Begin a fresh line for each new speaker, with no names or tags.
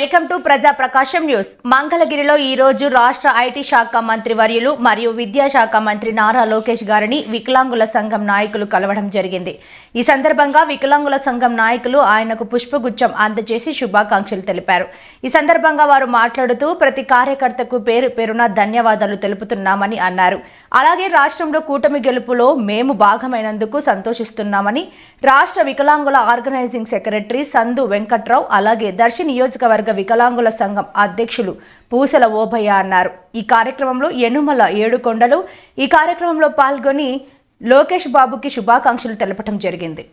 Welcome to ప్రజా ప్రకాశం news. మంగళగిరిలో ఈ రోజు రాష్ట్ర ఐటీ శాఖ మంత్రి వర్యులు మరియు విద్యాశాఖ మంత్రి నారా లోకేష్ గారిని వికలాంగుల సంఘం నాయకులు కలవడం జరిగింది. ఈ సందర్భంగా వికలాంగుల సంఘం నాయకులు ఆయనకు పుష్పగుచ్చం అందజేసి శుభాకాంక్షలు తెలిపారు. ఈ సందర్భంగా వారు మాట్లాడుతూ ప్రతి కార్యకర్తకు పేరు పేరున ధన్యవాదాలు తెలుపుతున్నామని అన్నారు. అలాగే రాష్ట్రంలో కూటమి గెలుపులో మేము భాగమైనందుకు సంతోషిస్తున్నామని రాష్ట్ర వికలాంగుల ఆర్గనైజింగ్ సెక్రటరీ సందు వెంకట్రావు అలాగే దర్శి నియోజకవర్గ వికలాంగుల సంఘం అధ్యక్షులు పూసల ఓభయ్య అన్నారు. ఈ కార్యక్రమంలో యనుమల ఏడుకొండలు ఈ కార్యక్రమంలో పాల్గొని లోకేష్ బాబుకి శుభాకాంక్షలు తెలపడం జరిగింది.